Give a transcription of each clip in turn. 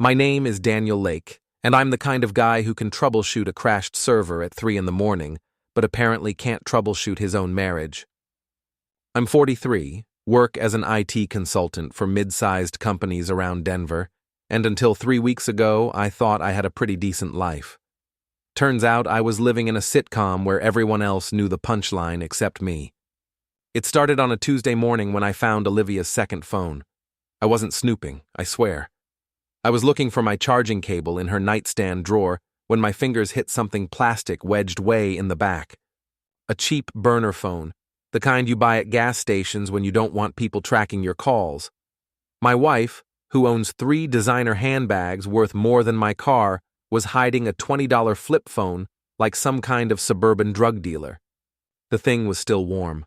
My name is Daniel Lake, and I'm the kind of guy who can troubleshoot a crashed server at 3 in the morning, but apparently can't troubleshoot his own marriage. I'm 43, work as an IT consultant for mid-sized companies around Denver, and until 3 weeks ago, I thought I had a pretty decent life. Turns out I was living in a sitcom where everyone else knew the punchline except me. It started on a Tuesday morning when I found Olivia's second phone. I wasn't snooping, I swear. I was looking for my charging cable in her nightstand drawer when my fingers hit something plastic wedged way in the back. A cheap burner phone, the kind you buy at gas stations when you don't want people tracking your calls. My wife, who owns 3 designer handbags worth more than my car, was hiding a $20 flip phone like some kind of suburban drug dealer. The thing was still warm.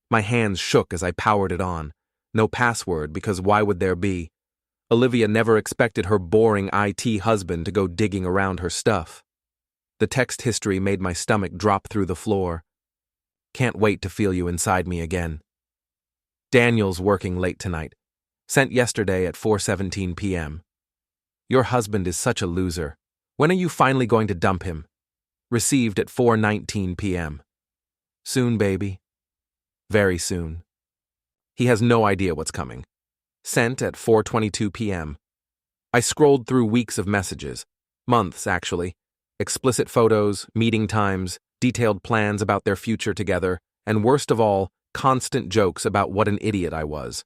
My hands shook as I powered it on. No password, because why would there be? Olivia never expected her boring IT husband to go digging around her stuff. The text history made my stomach drop through the floor. Can't wait to feel you inside me again. Daniel's working late tonight. Sent yesterday at 4:17 p.m. Your husband is such a loser. When are you finally going to dump him? Received at 4:19 p.m. Soon, baby. Very soon. He has no idea what's coming. Sent at 4:22 p.m. I scrolled through weeks of messages. Months, actually. Explicit photos, meeting times, detailed plans about their future together, and worst of all, constant jokes about what an idiot I was.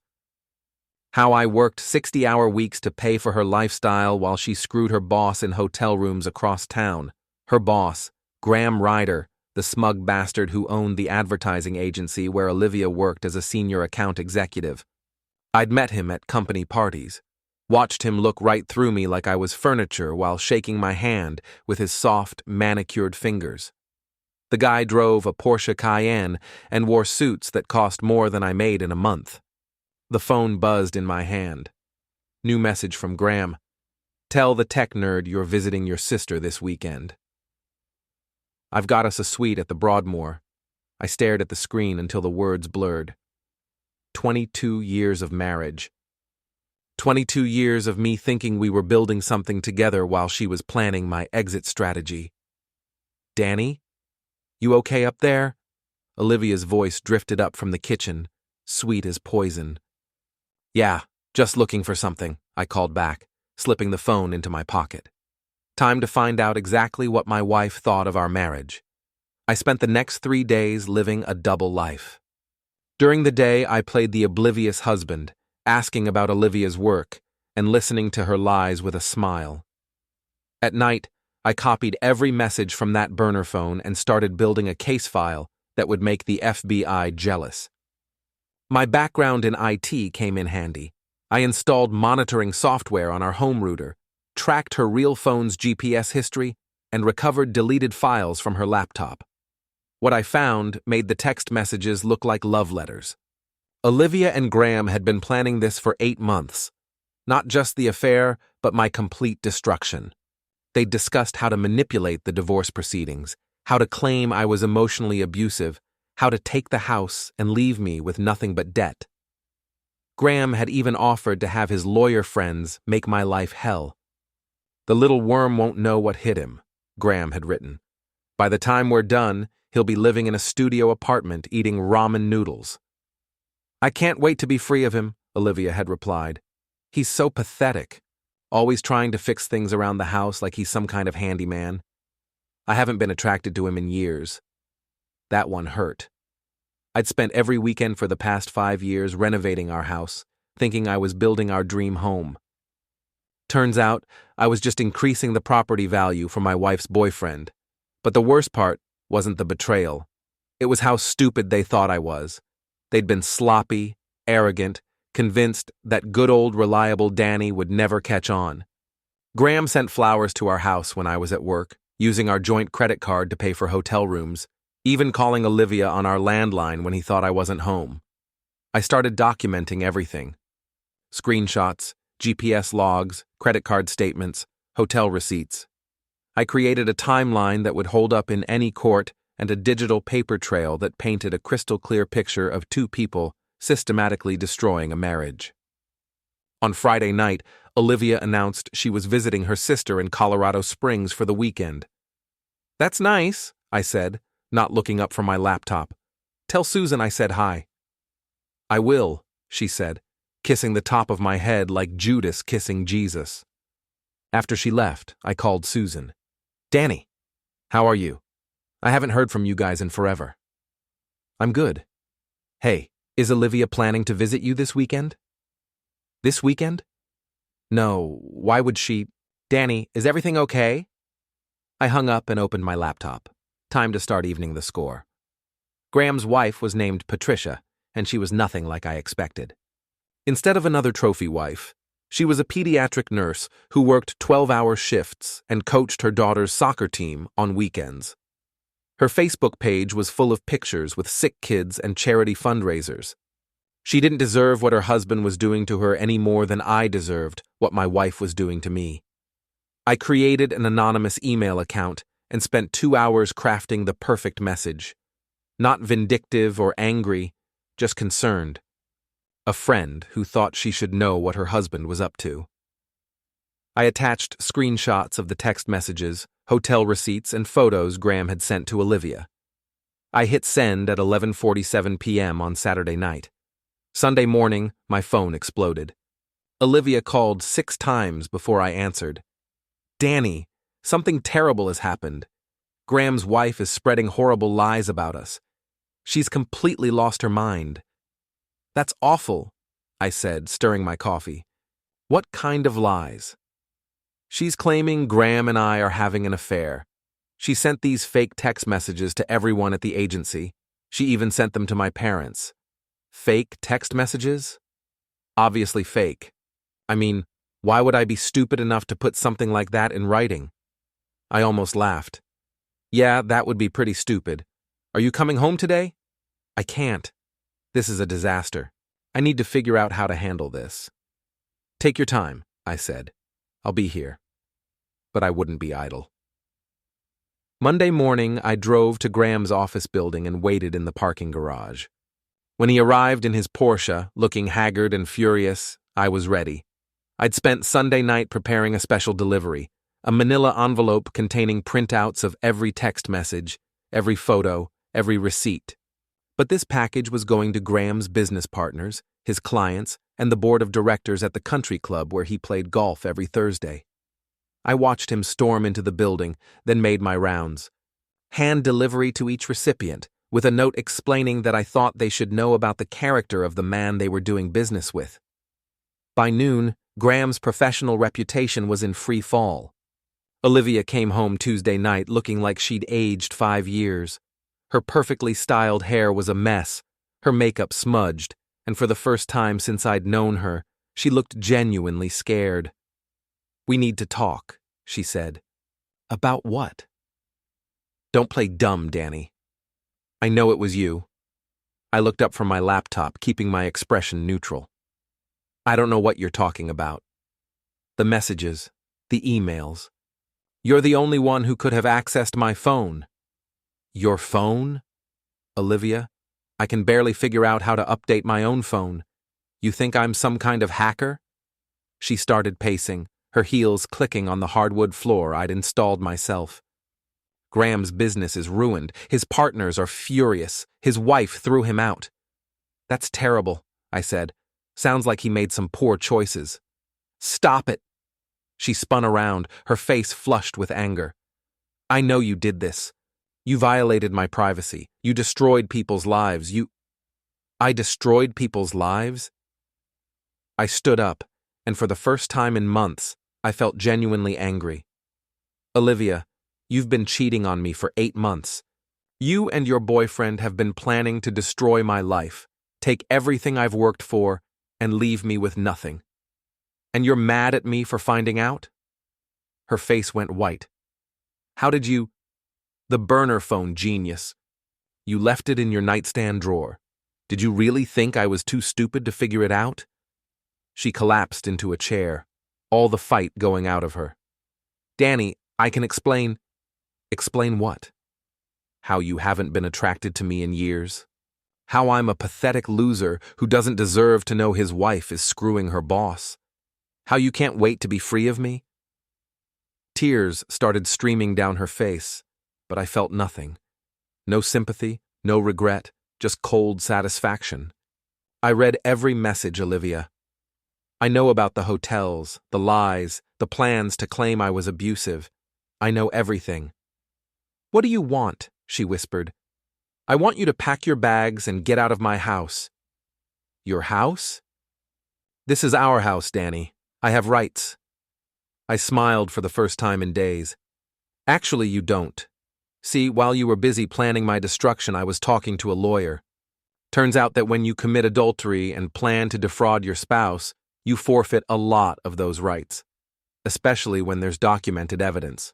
How I worked 60-hour weeks to pay for her lifestyle while she screwed her boss in hotel rooms across town. Her boss, Graham Ryder, the smug bastard who owned the advertising agency where Olivia worked as a senior account executive. I'd met him at company parties, watched him look right through me like I was furniture while shaking my hand with his soft, manicured fingers. The guy drove a Porsche Cayenne and wore suits that cost more than I made in a month. The phone buzzed in my hand. New message from Graham. Tell the tech nerd you're visiting your sister this weekend. I've got us a suite at the Broadmoor. I stared at the screen until the words blurred. 22 years of marriage. 22 years of me thinking we were building something together while she was planning my exit strategy. Danny? You okay up there? Olivia's voice drifted up from the kitchen, sweet as poison. Yeah, just looking for something, I called back, slipping the phone into my pocket. Time to find out exactly what my wife thought of our marriage. I spent the next 3 days living a double life. During the day, I played the oblivious husband, asking about Olivia's work and listening to her lies with a smile. At night, I copied every message from that burner phone and started building a case file that would make the FBI jealous. My background in IT came in handy. I installed monitoring software on our home router, tracked her real phone's GPS history, and recovered deleted files from her laptop. What I found made the text messages look like love letters. Olivia and Graham had been planning this for 8 months. Not just the affair, but my complete destruction. They'd discussed how to manipulate the divorce proceedings, how to claim I was emotionally abusive, how to take the house and leave me with nothing but debt. Graham had even offered to have his lawyer friends make my life hell. The little worm won't know what hit him, Graham had written. By the time we're done, he'll be living in a studio apartment eating ramen noodles. I can't wait to be free of him, Olivia had replied. He's so pathetic, always trying to fix things around the house like he's some kind of handyman. I haven't been attracted to him in years. That one hurt. I'd spent every weekend for the past 5 years renovating our house, thinking I was building our dream home. Turns out, I was just increasing the property value for my wife's boyfriend. But the worst part wasn't the betrayal. It was how stupid they thought I was. They'd been sloppy, arrogant, convinced that good old reliable Danny would never catch on. Graham sent flowers to our house when I was at work, using our joint credit card to pay for hotel rooms, even calling Olivia on our landline when he thought I wasn't home. I started documenting everything. Screenshots, GPS logs, credit card statements, hotel receipts. I created a timeline that would hold up in any court and a digital paper trail that painted a crystal-clear picture of 2 people systematically destroying a marriage. On Friday night, Olivia announced she was visiting her sister in Colorado Springs for the weekend. "That's nice," I said, not looking up from my laptop. "Tell Susan I said hi." "I will," she said, kissing the top of my head like Judas kissing Jesus. After she left, I called Susan. "Danny, how are you? I haven't heard from you guys in forever." "I'm good. Hey, is Olivia planning to visit you this weekend?" "This weekend?" "No, why would she—" "Danny, is everything okay?" I hung up and opened my laptop. Time to start evening the score. Graham's wife was named Patricia, and she was nothing like I expected. Instead of another trophy wife, she was a pediatric nurse who worked 12-hour shifts and coached her daughter's soccer team on weekends. Her Facebook page was full of pictures with sick kids and charity fundraisers. She didn't deserve what her husband was doing to her any more than I deserved what my wife was doing to me. I created an anonymous email account and spent 2 hours crafting the perfect message. Not vindictive or angry, just concerned. A friend who thought she should know what her husband was up to. I attached screenshots of the text messages, hotel receipts, and photos Graham had sent to Olivia. I hit send at 11:47 p.m. on Saturday night. Sunday morning, my phone exploded. Olivia called 6 times before I answered. "Danny, something terrible has happened. Graham's wife is spreading horrible lies about us. She's completely lost her mind." "That's awful," I said, stirring my coffee. "What kind of lies?" "She's claiming Graham and I are having an affair. She sent these fake text messages to everyone at the agency. She even sent them to my parents." "Fake text messages?" "Obviously fake. I mean, why would I be stupid enough to put something like that in writing?" I almost laughed. "Yeah, that would be pretty stupid. Are you coming home today?" "I can't. This is a disaster. I need to figure out how to handle this." "Take your time," I said. "I'll be here." But I wouldn't be idle. Monday morning, I drove to Graham's office building and waited in the parking garage. When he arrived in his Porsche, looking haggard and furious, I was ready. I'd spent Sunday night preparing a special delivery, a manila envelope containing printouts of every text message, every photo, every receipt. But this package was going to Graham's business partners, his clients, and the board of directors at the country club where he played golf every Thursday. I watched him storm into the building, then made my rounds. Hand delivery to each recipient, with a note explaining that I thought they should know about the character of the man they were doing business with. By noon, Graham's professional reputation was in free fall. Olivia came home Tuesday night looking like she'd aged 5 years. Her perfectly styled hair was a mess, her makeup smudged, and for the first time since I'd known her, she looked genuinely scared. "We need to talk," she said. "About what?" "Don't play dumb, Danny." "I know it was you." I looked up from my laptop, keeping my expression neutral. "I don't know what you're talking about." "The messages, the emails. You're the only one who could have accessed my phone." "Your phone?" "Olivia, I can barely figure out how to update my own phone. You think I'm some kind of hacker?" She started pacing, her heels clicking on the hardwood floor I'd installed myself. "Graham's business is ruined. His partners are furious. His wife threw him out." "That's terrible," I said. "Sounds like he made some poor choices." "Stop it." She spun around, her face flushed with anger. "I know you did this. You violated my privacy. You destroyed people's lives. I destroyed people's lives?" I stood up, and for the first time in months, I felt genuinely angry. "Olivia, you've been cheating on me for 8 months. You and your boyfriend have been planning to destroy my life, take everything I've worked for, and leave me with nothing. And you're mad at me for finding out?" Her face went white. "How did you—" "The burner phone, genius. You left it in your nightstand drawer. Did you really think I was too stupid to figure it out?" She collapsed into a chair, all the fight going out of her. "Danny, I can explain." "Explain what?" "How you haven't been attracted to me in years. How I'm a pathetic loser who doesn't deserve to know his wife is screwing her boss. How you can't wait to be free of me? Tears started streaming down her face, but I felt nothing. No sympathy, no regret, just cold satisfaction. I read every message, Olivia. I know about the hotels, the lies, the plans to claim I was abusive. I know everything. What do you want? She whispered. I want you to pack your bags and get out of my house. Your house? This is our house, Danny. I have rights. I smiled for the first time in days. Actually, you don't. See, while you were busy planning my destruction, I was talking to a lawyer. Turns out that when you commit adultery and plan to defraud your spouse, you forfeit a lot of those rights, especially when there's documented evidence.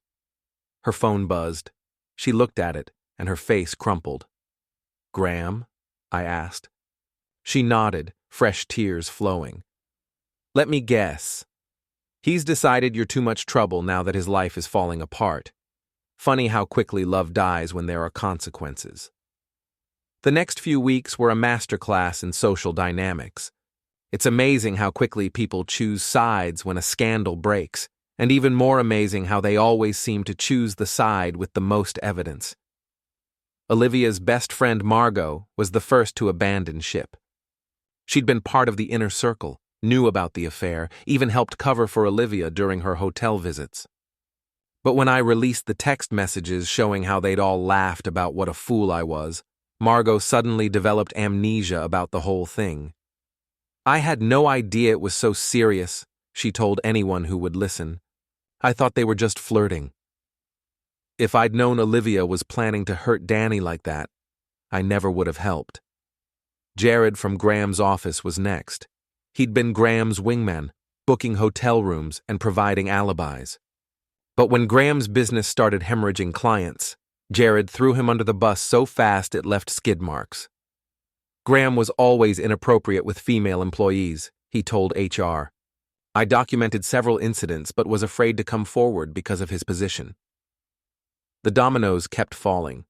Her phone buzzed. She looked at it, and her face crumpled. Graham? I asked. She nodded, fresh tears flowing. Let me guess. He's decided you're too much trouble now that his life is falling apart. Funny how quickly love dies when there are consequences. The next few weeks were a masterclass in social dynamics. It's amazing how quickly people choose sides when a scandal breaks, and even more amazing how they always seem to choose the side with the most evidence. Olivia's best friend Margot was the first to abandon ship. She'd been part of the inner circle, knew about the affair, even helped cover for Olivia during her hotel visits. But when I released the text messages showing how they'd all laughed about what a fool I was, Margot suddenly developed amnesia about the whole thing. I had no idea it was so serious, she told anyone who would listen. I thought they were just flirting. If I'd known Olivia was planning to hurt Danny like that, I never would have helped. Jared from Graham's office was next. He'd been Graham's wingman, booking hotel rooms and providing alibis. But when Graham's business started hemorrhaging clients, Jared threw him under the bus so fast it left skid marks. Graham was always inappropriate with female employees, he told HR. I documented several incidents but was afraid to come forward because of his position. The dominoes kept falling.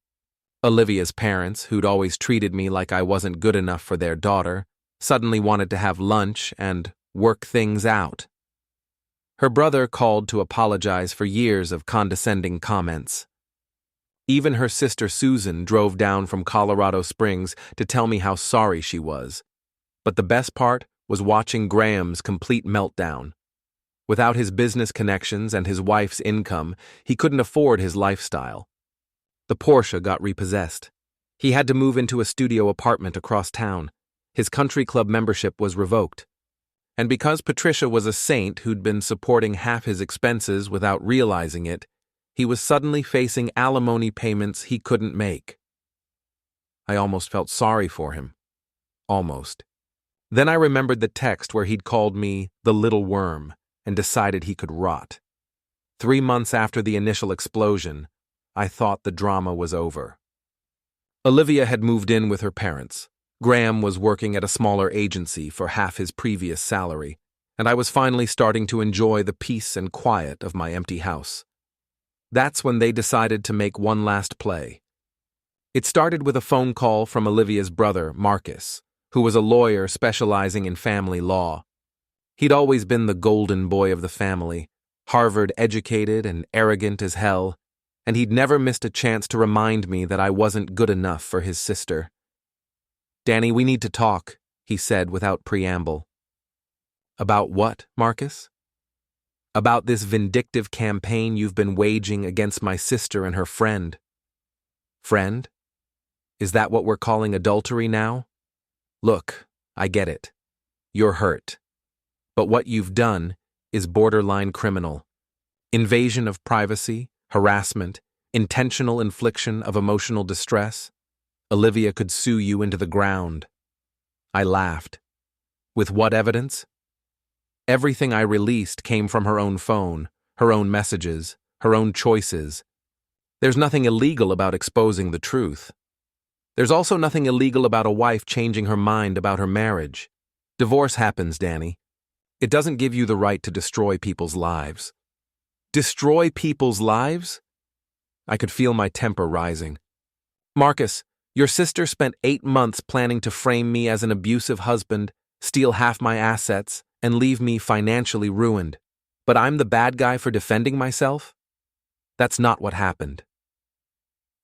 Olivia's parents, who'd always treated me like I wasn't good enough for their daughter, suddenly wanted to have lunch and work things out. Her brother called to apologize for years of condescending comments. Even her sister Susan drove down from Colorado Springs to tell me how sorry she was. But the best part was watching Graham's complete meltdown. Without his business connections and his wife's income, he couldn't afford his lifestyle. The Porsche got repossessed. He had to move into a studio apartment across town. His country club membership was revoked. And because Patricia was a saint who'd been supporting half his expenses without realizing it, he was suddenly facing alimony payments he couldn't make. I almost felt sorry for him. Almost. Then I remembered the text where he'd called me the little worm and decided he could rot. 3 months after the initial explosion, I thought the drama was over. Olivia had moved in with her parents. Graham was working at a smaller agency for half his previous salary, and I was finally starting to enjoy the peace and quiet of my empty house. That's when they decided to make one last play. It started with a phone call from Olivia's brother, Marcus, who was a lawyer specializing in family law. He'd always been the golden boy of the family, Harvard-educated and arrogant as hell, and he'd never missed a chance to remind me that I wasn't good enough for his sister. Danny, we need to talk, he said without preamble. About what, Marcus? About this vindictive campaign you've been waging against my sister and her friend. Friend? Is that what we're calling adultery now? Look, I get it. You're hurt. But what you've done is borderline criminal. Invasion of privacy, harassment, intentional infliction of emotional distress. Olivia could sue you into the ground. I laughed. With what evidence? Everything I released came from her own phone, her own messages, her own choices. There's nothing illegal about exposing the truth. There's also nothing illegal about a wife changing her mind about her marriage. Divorce happens, Danny. It doesn't give you the right to destroy people's lives. Destroy people's lives? I could feel my temper rising. Marcus, your sister spent 8 months planning to frame me as an abusive husband, steal half my assets, and leave me financially ruined. But I'm the bad guy for defending myself? That's not what happened.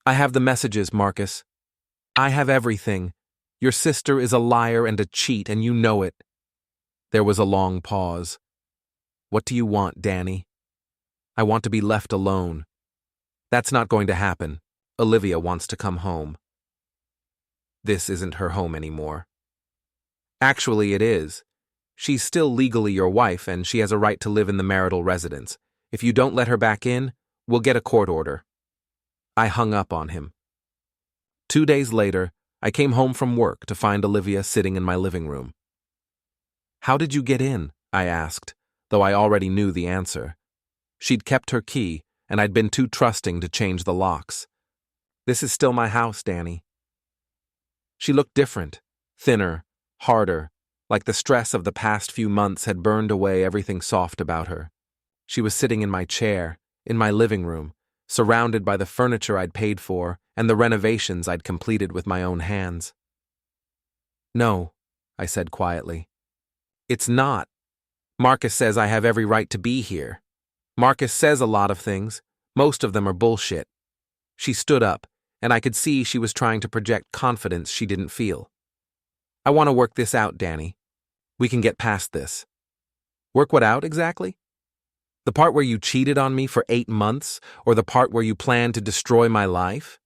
I have the messages, Marcus. I have everything. Your sister is a liar and a cheat, and you know it. There was a long pause. What do you want, Danny? I want to be left alone. That's not going to happen. Olivia wants to come home. This isn't her home anymore. Actually, it is. She's still legally your wife, and she has a right to live in the marital residence. If you don't let her back in, we'll get a court order. I hung up on him. 2 days later, I came home from work to find Olivia sitting in my living room. How did you get in? I asked, though I already knew the answer. She'd kept her key, and I'd been too trusting to change the locks. This is still my house, Danny. She looked different, thinner, harder, like the stress of the past few months had burned away everything soft about her. She was sitting in my chair, in my living room, surrounded by the furniture I'd paid for and the renovations I'd completed with my own hands. No, I said quietly. It's not. Marcus says I have every right to be here. Marcus says a lot of things. Most of them are bullshit. She stood up, and I could see she was trying to project confidence she didn't feel. I want to work this out, Danny. We can get past this. Work what out exactly? The part where you cheated on me for 8 months, or the part where you planned to destroy my life?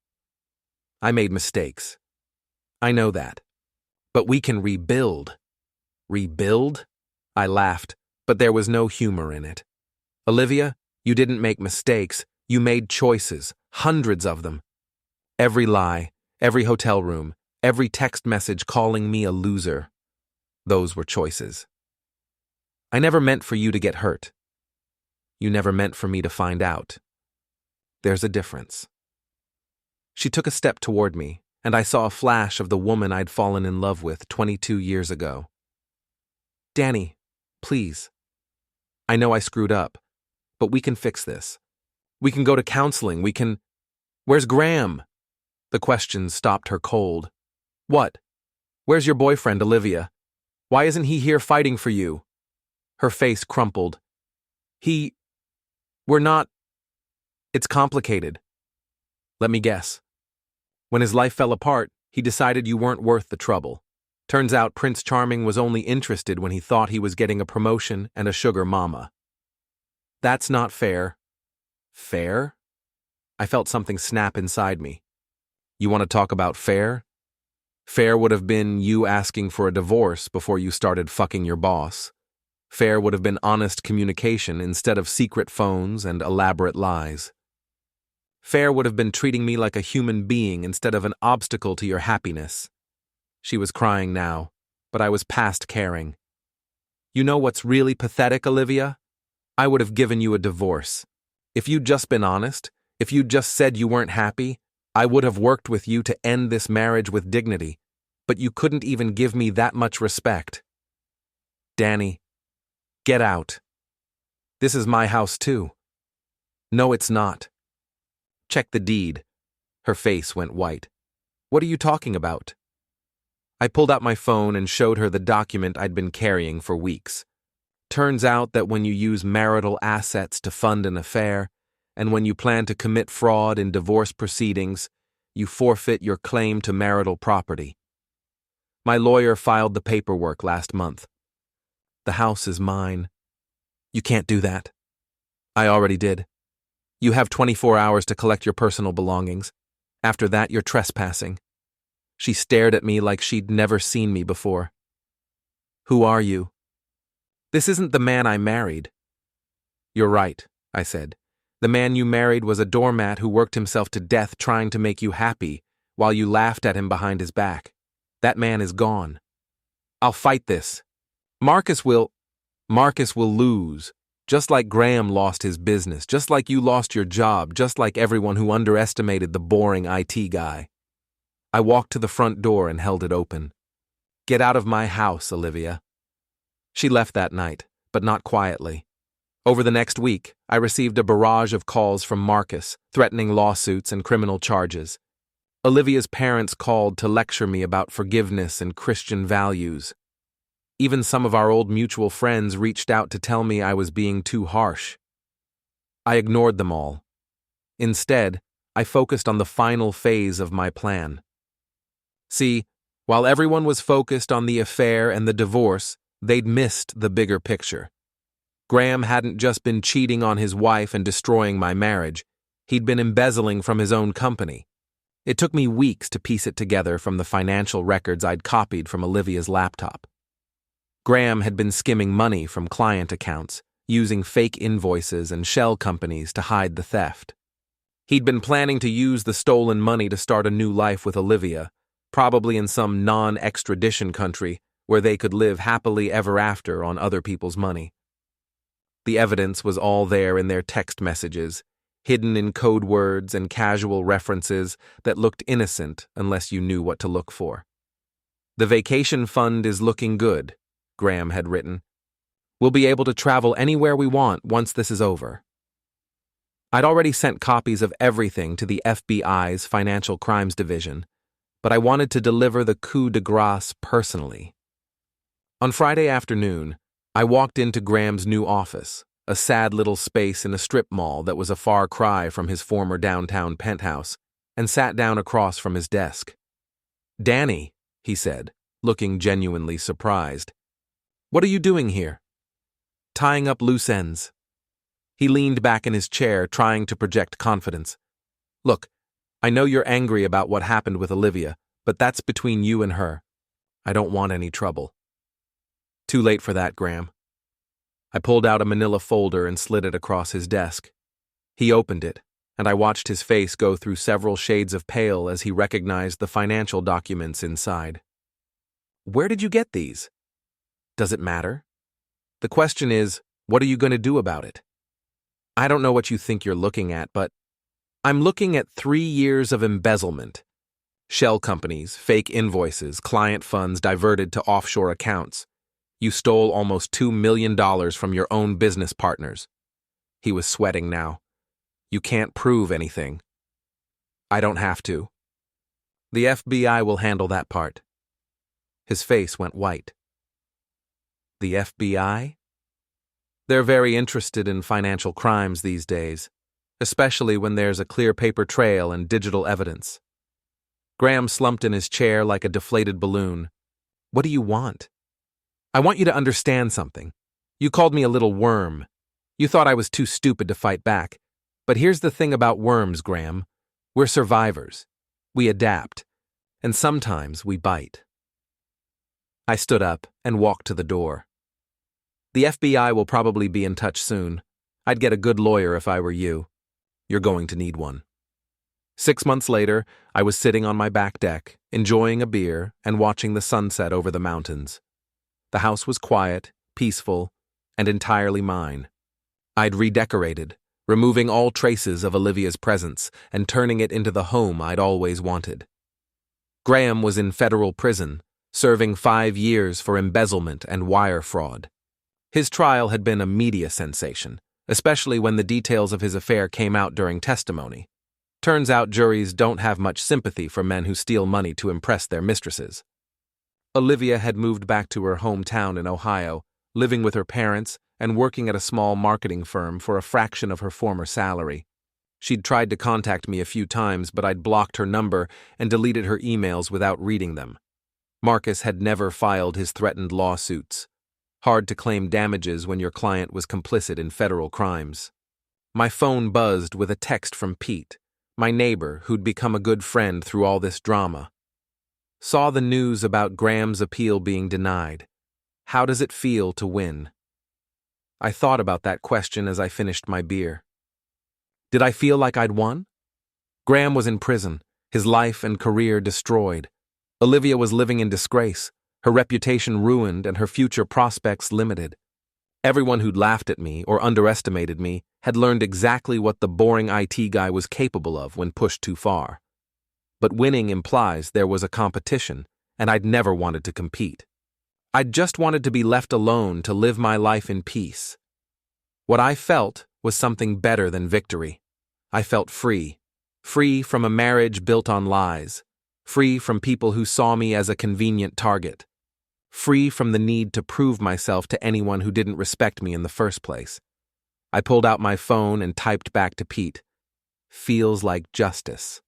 I made mistakes. I know that. But we can rebuild. Rebuild? I laughed, but there was no humor in it. Olivia, you didn't make mistakes. You made choices, hundreds of them. Every lie, every hotel room, every text message calling me a loser. Those were choices. I never meant for you to get hurt. You never meant for me to find out. There's a difference. She took a step toward me, and I saw a flash of the woman I'd fallen in love with 22 years ago. Danny, please. I know I screwed up, but we can fix this. We can go to counseling. We can... Where's Graham? The questions stopped her cold. What? Where's your boyfriend, Olivia? Why isn't he here fighting for you? Her face crumpled. We're not... It's complicated. Let me guess. When his life fell apart, he decided you weren't worth the trouble. Turns out Prince Charming was only interested when he thought he was getting a promotion and a sugar mama. That's not fair. Fair? I felt something snap inside me. You want to talk about fair? Fair would have been you asking for a divorce before you started fucking your boss. Fair would have been honest communication instead of secret phones and elaborate lies. Fair would have been treating me like a human being instead of an obstacle to your happiness. She was crying now, but I was past caring. You know what's really pathetic, Olivia? I would have given you a divorce. If you'd just been honest, if you'd just said you weren't happy, I would have worked with you to end this marriage with dignity, but you couldn't even give me that much respect. Danny, get out. This is my house too. No, it's not. Check the deed. Her face went white. What are you talking about? I pulled out my phone and showed her the document I'd been carrying for weeks. Turns out that when you use marital assets to fund an affair, and when you plan to commit fraud in divorce proceedings, you forfeit your claim to marital property. My lawyer filed the paperwork last month. The house is mine. You can't do that. I already did. You have 24 hours to collect your personal belongings. After that, you're trespassing. She stared at me like she'd never seen me before. Who are you? This isn't the man I married. You're right, I said. The man you married was a doormat who worked himself to death trying to make you happy while you laughed at him behind his back. That man is gone. I'll fight this. Marcus will lose. Just like Graham lost his business, just like you lost your job, just like everyone who underestimated the boring IT guy. I walked to the front door and held it open. Get out of my house, Olivia. She left that night, but not quietly. Over the next week, I received a barrage of calls from Marcus, threatening lawsuits and criminal charges. Olivia's parents called to lecture me about forgiveness and Christian values. Even some of our old mutual friends reached out to tell me I was being too harsh. I ignored them all. Instead, I focused on the final phase of my plan. See, while everyone was focused on the affair and the divorce, they'd missed the bigger picture. Graham hadn't just been cheating on his wife and destroying my marriage. He'd been embezzling from his own company. It took me weeks to piece it together from the financial records I'd copied from Olivia's laptop. Graham had been skimming money from client accounts, using fake invoices and shell companies to hide the theft. He'd been planning to use the stolen money to start a new life with Olivia, probably in some non-extradition country where they could live happily ever after on other people's money. The evidence was all there in their text messages, hidden in code words and casual references that looked innocent unless you knew what to look for. "The vacation fund is looking good," Graham had written. "We'll be able to travel anywhere we want once this is over." I'd already sent copies of everything to the FBI's Financial Crimes Division, but I wanted to deliver the coup de grace personally. On Friday afternoon, I walked into Graham's new office, a sad little space in a strip mall that was a far cry from his former downtown penthouse, and sat down across from his desk. "Danny," he said, looking genuinely surprised. "What are you doing here?" "Tying up loose ends." He leaned back in his chair, trying to project confidence. "Look, I know you're angry about what happened with Olivia, but that's between you and her. I don't want any trouble." "Too late for that, Graham." I pulled out a manila folder and slid it across his desk. He opened it, and I watched his face go through several shades of pale as he recognized the financial documents inside. "Where did you get these?" "Does it matter? The question is, what are you going to do about it?" "I don't know what you think you're looking at, but I'm looking at 3 years of embezzlement. Shell companies, fake invoices, client funds diverted to offshore accounts. You stole almost $2 million from your own business partners." He was sweating now. "You can't prove anything." "I don't have to. The FBI will handle that part." His face went white. "The FBI? They're very interested in financial crimes these days, especially when there's a clear paper trail and digital evidence." Graham slumped in his chair like a deflated balloon. "What do you want?" "I want you to understand something. You called me a little worm. You thought I was too stupid to fight back. But here's the thing about worms, Graham. We're survivors. We adapt. And sometimes we bite." I stood up and walked to the door. "The FBI will probably be in touch soon. I'd get a good lawyer if I were you. You're going to need one." 6 months later, I was sitting on my back deck, enjoying a beer and watching the sunset over the mountains. The house was quiet, peaceful, and entirely mine. I'd redecorated, removing all traces of Olivia's presence and turning it into the home I'd always wanted. Graham was in federal prison, serving 5 years for embezzlement and wire fraud. His trial had been a media sensation, especially when the details of his affair came out during testimony. Turns out juries don't have much sympathy for men who steal money to impress their mistresses. Olivia had moved back to her hometown in Ohio, living with her parents and working at a small marketing firm for a fraction of her former salary. She'd tried to contact me a few times, but I'd blocked her number and deleted her emails without reading them. Marcus had never filed his threatened lawsuits. Hard to claim damages when your client was complicit in federal crimes. My phone buzzed with a text from Pete, my neighbor who'd become a good friend through all this drama. "Saw the news about Graham's appeal being denied. How does it feel to win?" I thought about that question as I finished my beer. Did I feel like I'd won? Graham was in prison, his life and career destroyed. Olivia was living in disgrace, her reputation ruined and her future prospects limited. Everyone who'd laughed at me or underestimated me had learned exactly what the boring IT guy was capable of when pushed too far. But winning implies there was a competition, and I'd never wanted to compete. I'd just wanted to be left alone to live my life in peace. What I felt was something better than victory. I felt free. Free from a marriage built on lies. Free from people who saw me as a convenient target. free from the need to prove myself to anyone who didn't respect me in the first place. I pulled out my phone and typed back to Pete. Feels like justice.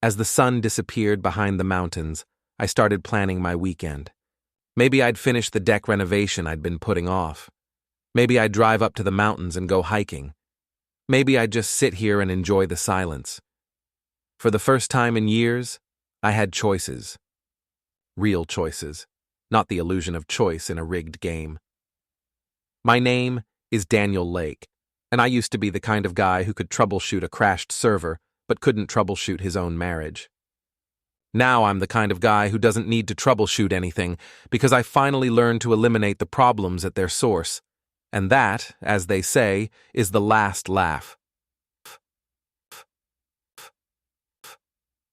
As the sun disappeared behind the mountains, I started planning my weekend. Maybe I'd finish the deck renovation I'd been putting off. Maybe I'd drive up to the mountains and go hiking. Maybe I'd just sit here and enjoy the silence. For the first time in years, I had choices. Real choices, not the illusion of choice in a rigged game. My name is Daniel Lake, and I used to be the kind of guy who could troubleshoot a crashed server but couldn't troubleshoot his own marriage. Now I'm the kind of guy who doesn't need to troubleshoot anything because I finally learned to eliminate the problems at their source. And that, as they say, is the last laugh.